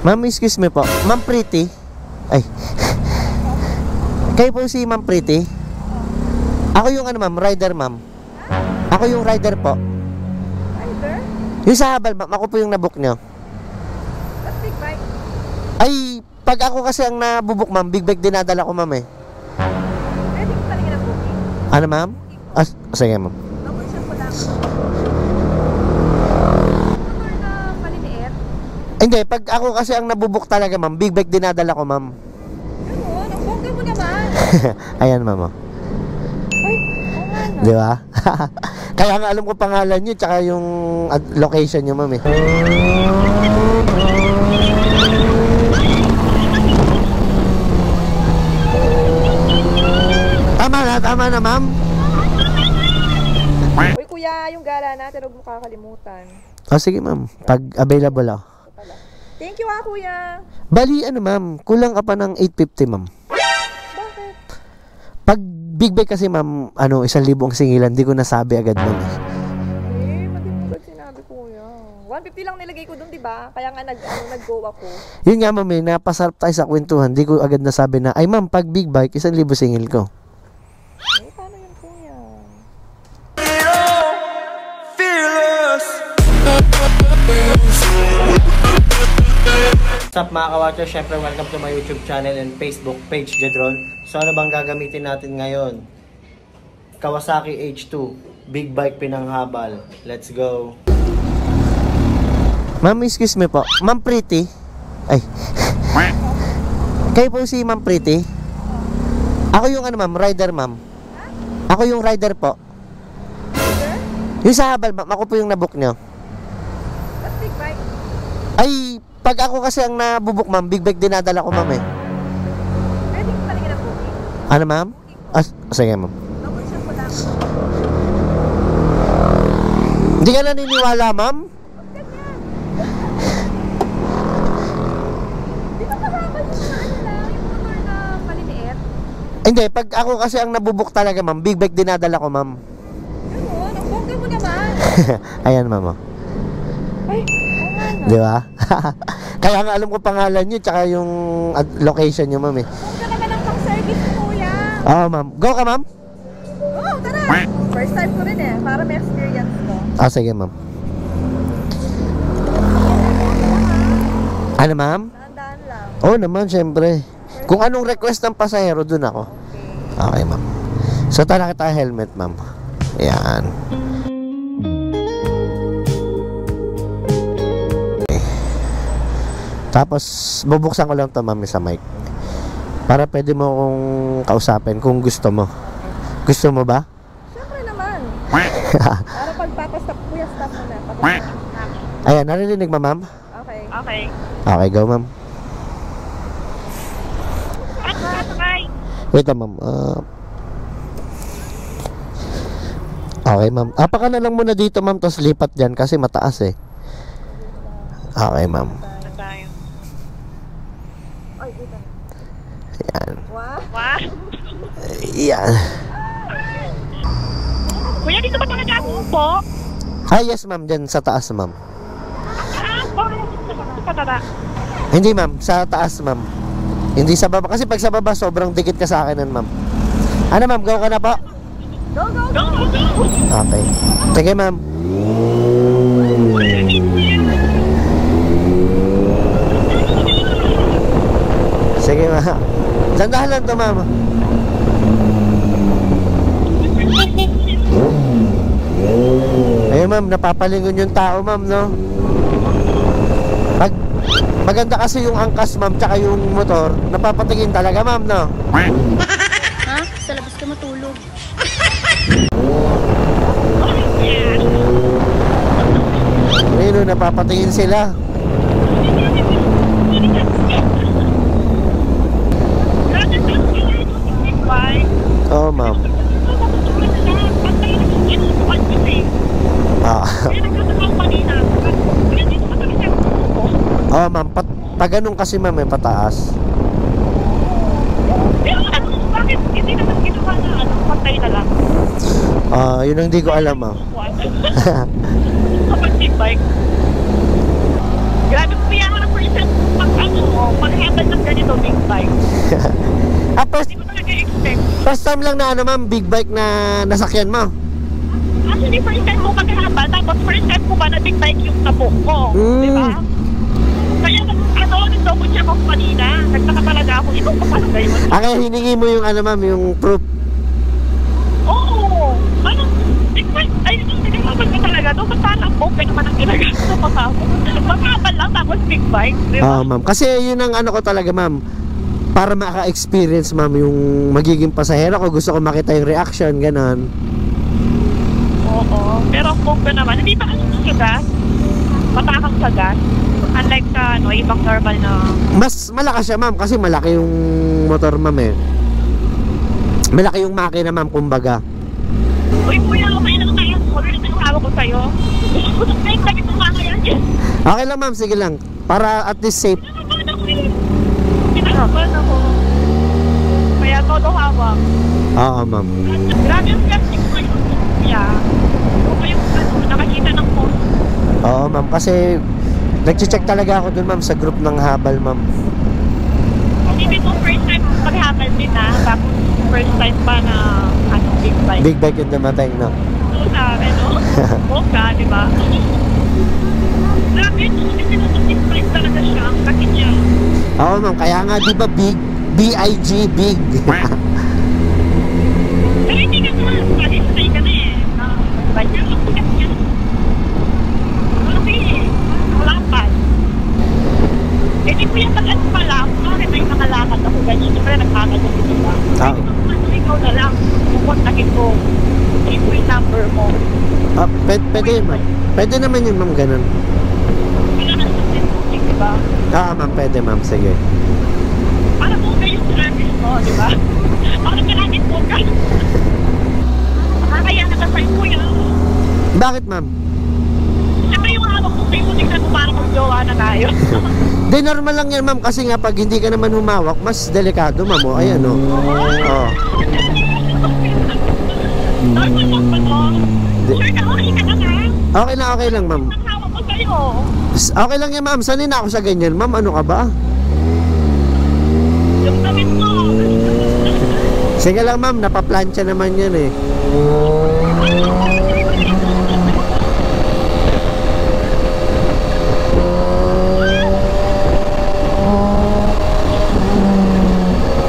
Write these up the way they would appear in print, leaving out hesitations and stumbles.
Ma'am, excuse me po. Ma'am Pretty. Ay. Kayo po si Ma'am Pretty? Ako yung ano ma'am, rider ma'am. Ako yung rider po. Rider? Yung sa habal ma'am, ako po yung nabook nyo. That's big bike. Ay, pag ako kasi ang nabubuk ma'am, big bike dinadala ko ma'am eh. Pwede ko talaga na booking. Ano ma'am? Sige ma'am. Double check ko lang. Motor na maliliit? Hindi, pag ako kasi ang nabubuk talaga ma'am, big bike dinadala ko ma'am. Ano? Ang bongga mo naman. Ayan ma'am. Ay, oo nga no. Di ba? Kaya nga alam ko pangalan nyo, tsaka yung location nyo ma'am eh. Tama na ma'am. Uy kuya, yung gala natin, huwag mo kakalimutan. Sige ma'am, pag available ako. Thank you kuya. Bali ano ma'am, kulang ka pa ng 850 ma'am. Bakit? Pag big bike kasi ma'am, 1,000 ang singilan, di ko nasabi agad ma'am. Mati mo agad sinabi ko kuya. 150 lang nilagay ko dun, di ba? Kaya nga nag-go ako. Yun nga ma'am napasarap tayo sa kwentuhan, di ko agad nasabi na, ay ma'am, pag big bike, 1,000 singil ko. Paano yun kuya? What's up mga ka-watcher? Syempre welcome to my YouTube channel and Facebook page, Jedron. So ano bang gagamitin natin ngayon? Kawasaki H2 big bike pinanghabal. Let's go. Ma'am, excuse me po. Ma'am Pretty. Ay. Kayo po si Ma'am Pretty? Ako yung ano ma'am, rider ma'am. Ako yung rider po. Rider? Yung sa habal ma'am, ako po yung nabook nyo. That's big bike. Ay, pag ako kasi ang nabubuk ma'am, big bike dinadala ko ma'am eh. Pwede ko talaga na booking. Ano ma'am? Sige ma'am. Double check ko lang. Hindi ka naniniwala ma'am? Di ba kasama yung yung motor na maliliit? Hindi, pag ako kasi ang nabubuk talaga ma'am, big bike dinadala ko ma'am. Ano? Ang bongga mo naman. Ayan ma'am. Ay, oo nga no. Di ba? Kaya nga alam ko pangalan nyo, tsaka yung location nyo ma'am eh. Bongga naman ang pang-service mo kuya. Oo ma'am. Go ka ma'am? Oo, tara. First time ko rin eh, para may experience ko. Sige ma'am. Ano ma'am? Dahan-dahan lang. Oo naman, syempre. Kung anong request ng pasahero, dun ako. Okay ma'am. So tala kita helmet ma'am. Ayan. Okay. Tapos bubuksan ko lang to ma'am sa mic. Para pwede mo kong kausapin kung gusto mo. Gusto mo ba? Siyempre naman. Para pagpapastop kuya, stop mo na. Ayan, narinig mo ma'am? Okay. Okay. Okay, go ma'am. Wait lang ma'am. Okay ma'am. Apaka na lang muna dito ma'am, tapos lipat dyan kasi mataas eh. Okay ma'am. Ay, dito na. Ayan. Wow. Ayan. Kuya, dito ba talaga ako po? Yes ma'am, dyan sa taas ma'am. Patara. Hindi ma'am, sa taas ma'am. Hindi sa baba. Kasi pag sa baba, sobrang dikit ka sa akin ma'am. Ano ma'am, go ka na po? Go, go, go. Okay. Sige ma'am. Sige ma'am. Sandahan lang to ma'am. Ayun ma'am, napapalingon yung tao ma'am, no? Maganda kasi yung angkas ma'am, tsaka yung motor, napapatingin talaga ma'am, no? Ha? Sa labas ka matulog. Ayun, napapatingin sila. Oo ma'am. Oo ma'am, pag ganun kasi ma'am, pataas. Pero bakit hindi naman ginawa na pantay na lang? Yun ang hindi ko alam ma'am. Kapag big bike. Grabe, pumiyahan ng person. First time lang na ano ma'am, big bike na nasakyan mo? Actually, first time ko maghabal, tapos first time ko ba na big bike yung tapok ko. Mm. Di ba? Kaya nag-double check ako kanina. Nagtaka talaga ako, ito pa pala yun. Kaya hiningi mo yung ano ma'am, yung proof. Oo. Ano? Big bike, ay, naghabal ka talaga. Doon, ba't parang open naman ang ginagawa sa makabal? Makabal lang, tapos big bike. Di ba? Oo ma'am, kasi yun ang ano ko talaga ma'am. Para maka-experience ma'am yung magiging pasahero ko, gusto ko makita yung reaction, ganon. Oo. Pero kung ka naman, hindi pa kasi sa gas. Matakang sa gas. Unlike sa ano, ibang normal na... Mas malakas siya ma'am, kasi malaki yung motor ma'am eh. Malaki yung makina ma'am, kumbaga. Uy, kuya, okay lang tayo. Order na yung hawak ko sa'yo. Gusto ko na yung lagi kumakayan dyan. Okay lang ma'am, sige lang. Para at least safe. Pinakaban ako. Kaya todo hawak. Oo ma'am. Grabe yung plastic ko yun. Kuya. Kung kayong ano, nakakita ng post. Oo ma'am, kasi nag-check talaga ako dun ma'am sa group ng habal ma'am. Hindi ko first time maghapal din na. Tapos first time pa na ano, big bike. Big bike yung dumating no? So sa ano, Boka, di ba? Grabe ito, kasi nasa big bike talaga siya. Ang laki niya. Oo ma'am, kaya nga di ba big? B-I-G, big. Pero hindi ka naman, satisfy ka na eh. Ganyan, ang bigat niya. Okay eh, wala pa. Eh di ko yung pag-ano pa lang, bakit may nakalakad ako ganyan, siyempre nagkakad ako diba? Ah. Ikaw na lang, kukontakin ko, give mo yung number mo. Ah, pwede yun ma'am. Pwede naman yun ma'am, ganun. Kailangan sa Facebook, diba? Ah ma'am, pwede ma'am, sige. Para mo kayo yung service mo, diba? Bakit ka natin po ka? Kaya nakasay ko yan. Bakit ma'am? Siyempre yung hawak ko kayo, tignan mo parang mag-jowa na tayo. Di normal lang yan ma'am, kasi nga pag hindi ka naman humawak, mas delikado ma'am. O, ayan o. Oo. Normal lang ba to? Sure ka, okay ka na nga? Okay lang ma'am. Ang hawak ko sa'yo. Okay lang yan ma'am, sanay na ako sa ganyan ma'am, ano ka ba? Yung damit mo. Sige lang ma'am, napaplansya naman yan eh.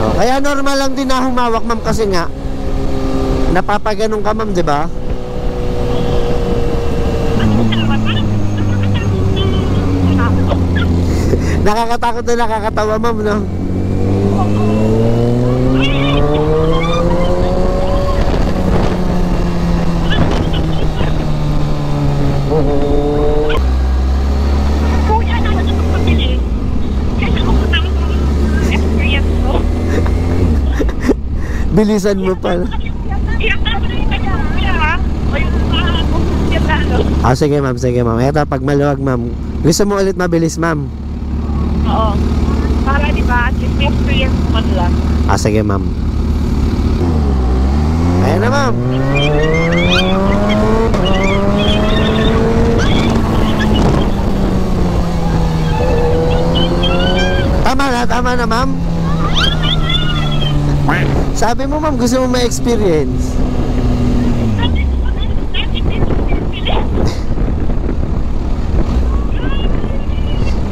Oh, kaya normal lang din na humawak ma'am, kasi nga napapaganong ka ma'am, di ba? Nakakatakot na nakakatawa ma'am, no? Kuya, naman ito pabili. Kasi ako matama ko experience ko. Bilisan mo pala. Iyak na mo na yung kanya. Kuya, ha? O yung yan na ano. Ah, sige ma'am, sige ma'am. Eto, pag maluwag ma'am, gusto mo ulit mabilis ma'am? Oo. Para diba, at least experience mo man lang. Ah, sige ma'am. Ayan na ma'am. Tama na ma'am. Sabi mo ma'am, gusto mo ma-experience.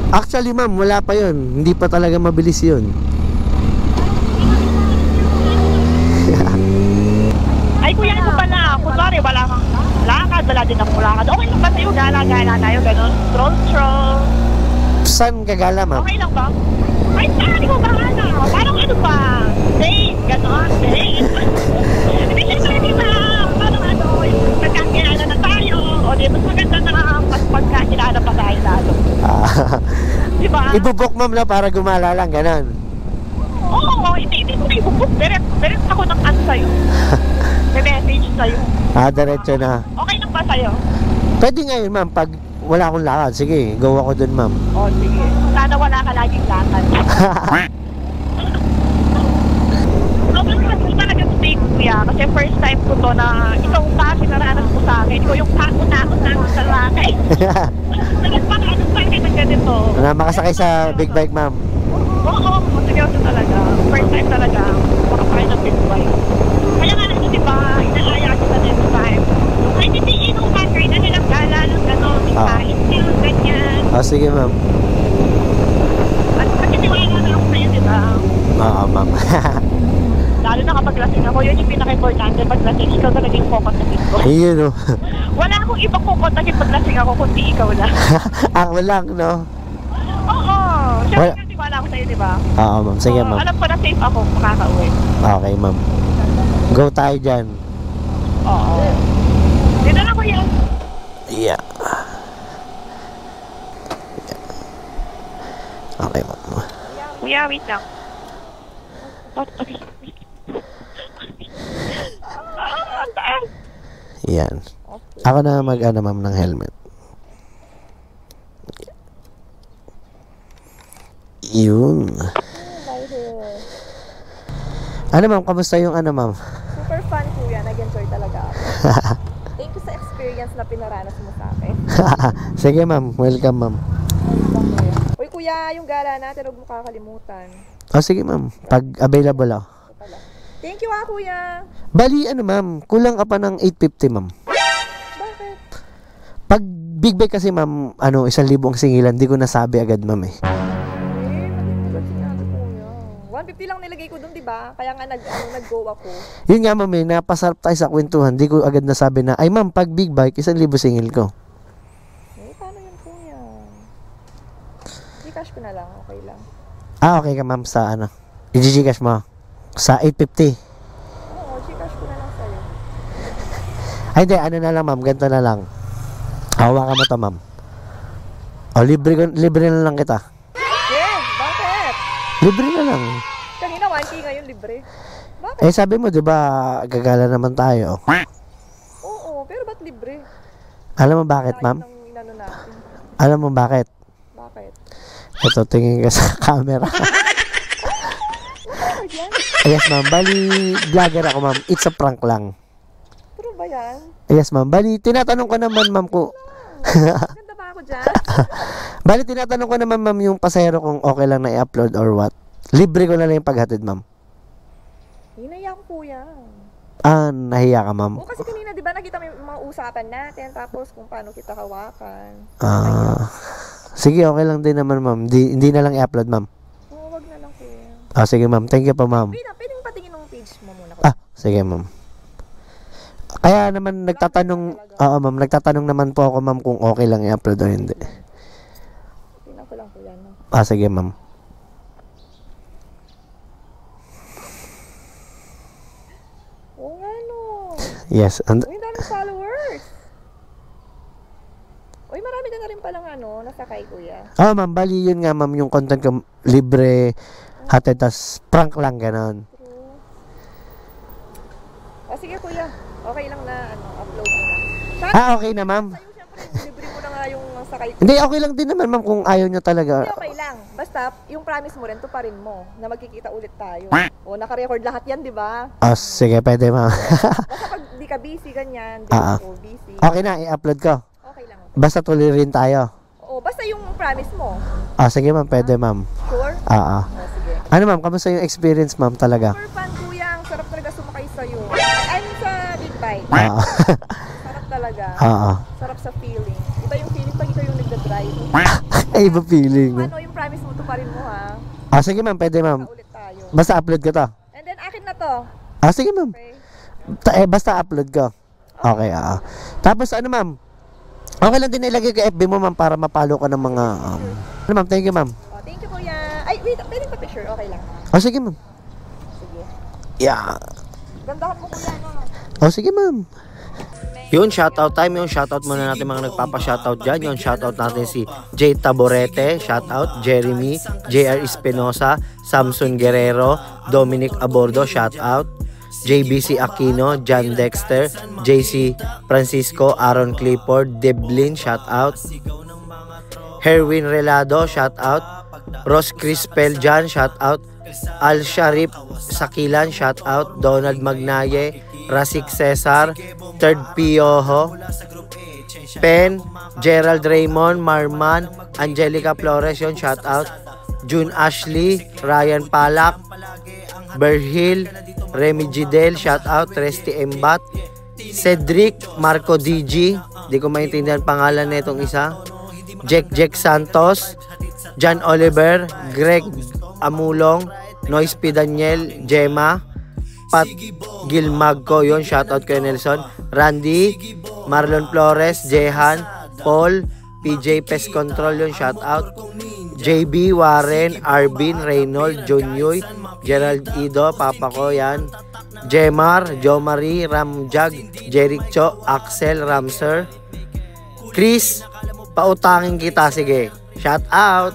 Actually ma'am, wala pa yun. Hindi pa talaga mabilis yun. Ay, kuya, ano pala? Kunwari, wala kang lakad, wala din akong lakad. Okay lang ba sa'yo? Gala-gala tayo, gano'n? Stroll-stroll. Saan kagala ma'am? Okay lang ba? Ay, saan ko bahala? Parang ano ba? Date, gano'n? Date. Hindi siya sabi ba? Parang ano, nagkakilala na tayo. O di, mas maganda na mas pagkakilala pa tayo lalo. Diba? Ibubok ma'am na para gumala lang, ganon. Oo, hindi ko na ibubuk. Direct ako ng ano sa'yo. May message sa'yo. Ah, diretso na. Okay lang ba sa'yo? Pwede ngayon ma'am, pag wala akong lakad, sige, go ako dun ma'am. O, sige. Sana wala ka laging lakad. Sobrang happy talaga sa date, kuya. Kasi first time ko to na ikaw pa sinaranas mo sa akin. Ikaw yung kakunakot na sa lakay. Nagpakaano sa akin ng ganito. Na makasakay sa big bike ma'am. Oo, seryoso talaga. First time talaga. Makasakay ng big bike. Sige ma'am. At pagkitiwala na ako sa'yo, di ba? Oo ma'am. Lalo na kapag lasing ako, yun yung pinaka-importante. Pag lasing, ikaw talaga yung kukontakin ko. Ayun o. Wala akong ibang kukontakin pag lasing ako, kundi ikaw lang. Ako lang, no? Oo. Siyempre, tiwala ako sa'yo, di ba? Oo ma'am, sige ma'am. Alam ko na safe ako, makaka-uwi. Okay ma'am. Go tayo dyan. Oo. Dito na ko yan. Yeah. Okay ma'am. Kuya, wait lang. Okay. Yan. Ako na mag-ano ma'am ng helmet. Yun. Ano ma'am, kamusta yung ano ma'am? Super fun kuya, nag-enjoy talaga ako. Thank you sa experience na pinaranas mo sa akin. Sige ma'am, welcome ma'am. Uy kuya, yung gala natin, huwag mo kakalimutan. Sige ma'am, pag available ako. Thank you kuya. Bali ano ma'am, kulang ka pa ng 850 ma'am. Bakit? Pag big bike kasi ma'am, 1,000 ang singilan, di ko nasabi agad ma'am eh. Matipid sinabi kuya. 150 lang nilagay ko dun, di ba? Kaya nga nag-go ako. Yun nga ma'am eh, napasarap tayo sa kwentuhan, di ko agad nasabi na, ay ma'am, pag big bike, 1,000 singil ko. Paano yun kuya? Gcash ko na lang, okay lang. Okay ka ma'am sa ano, i-gcash mo sa 850. Oo, Gcash ko na lang sa'yo. Ay hindi, ano na lang ma'am, ganito na lang. Hawakan mo to ma'am. Libre na lang kita. Yes, bakit? Libre na lang. Kanina 1K, ngayon libre. Bakit? Sabi mo, di ba, gagala naman tayo. Oo, pero ba't libre? Alam mo bakit ma'am? Ang inano natin. Alam mo bakit? Bakit? Ito, tingin ka sa camera. Ano yan? Yes ma'am, bali, vlogger ako ma'am. It's a prank lang. Pero ba yan? Yes ma'am, bali, tinatanong ko naman ma'am ko. Ganda ba ako dyan? Bali, tinatanong ko naman ma'am yung pasahero kung okay lang na i-upload or what. Libre ko na lang yung paghatid ma'am. Hinaya ko kuya. Nahiya ka ma'am. Oo, kasi kanina di ba nakita mo yung mga usapan natin, tapos kung paano kita hawakan. Sige, okay lang din naman ma'am. Hindi na lang i-upload ma'am. Oo, wag na lang kuya. Sige ma'am, thank you po ma'am. Wait lang, pwedeng patingin ng page mo muna kuya. Sige ma'am. Kaya naman nagtatanong, ma'am, nagtatanong naman po ako ma'am kung okay lang i-upload o hindi. Tingnan ko lang kuya, no? Sige ma'am. Oo nga no. Yes. Uy, daming followers. Uy, marami ka na rin palang nasakay kuya. Ma'am, bali yun nga ma'am, yung content ko libre, hatid, tas prank lang ganon. Sige kuya, okay lang na upload mo na. Okay na ma'am. Sa'yo, syempre, libre mo na nga yung sakay ko. Hindi, okay lang din naman ma'am kung ayaw nyo talaga. Hindi, okay lang. Basta, yung promise mo rin, tuparin mo na magkikita ulit tayo. O, naka-record lahat yan, di ba? Sige, pwede ma'am. Basta pag di ka busy, ganyan. Di ako busy. Okay na, i-upload ko. Okay lang. Basta tuloy rin tayo. Oo, basta yung promise mo. Sige ma'am, pwede ma'am. Sure? Sige. Ano ma'am, kamusta yung experience ma'am talaga? Super fun, kuya. Ang sarap talaga sumakay sa'yo. I mean, sa big bike. Sarap talaga. Sarap sa feeling. Iba yung feeling pag ikaw yung nagda-drive. Iba feeling. Yung promise mo, tuparin mo ha. Sige ma'am, pwede ma'am. Ulit tayo. Basta upload ko to. And then, akin na to. Sige ma'am. Okay? Basta upload ko. Okay, Tapos ano ma'am? Okay lang din ilagay ko FB mo ma'am para mapalo ka ng mga Ano ma'am, thank you ma'am. Thank you kuya. Ay, wait, pwede pa picture? Okay lang. Sige ma'am. Sige. Yeah. Gandahan mo kuya, no? Sige ma'am. Yun, shoutout time. Yung shoutout muna natin mga nagpapa-shoutout dyan. Yung shoutout natin si J. Taborete, shoutout. Jeremy, JR Espinosa, Samson Guerrero, Dominic Abordo, shoutout. JBC Aquino, John Dexter, JC Francisco, Aaron Clifford, Deblin, shoutout. Herwin Relado, shoutout. Ross Crispel Jan, shoutout. Al Sharif Sakilan, shoutout. Donald Magnaye, Rasik Cesar, Third Piojo, Pen, Gerald Raymond, Marman, Angelica Flores, yun, shoutout. June Ashley, Ryan Palak, Berhil, Remy Gidel, shoutout. Resty Embat, Cedric, Marco DG, di ko maintindihan pangalan na itong isa. Jack Santos, John Oliver, Greg Amulong, Noise P. Daniel, Gemma, Pat Gilmagco, yun, shoutout kay Nelson, Randy, Marlon Flores, Jehan, Paul, PJ Pest Control, yun, shoutout, JB, Warren, Arvin, Reynold, Junyoy, Gerald Ido, papa ko, yan, Jemar, Jo Marie, Ramjag, Jeric Cho, Axel, Ramser, Chris, pautangin kita, sige, shoutout.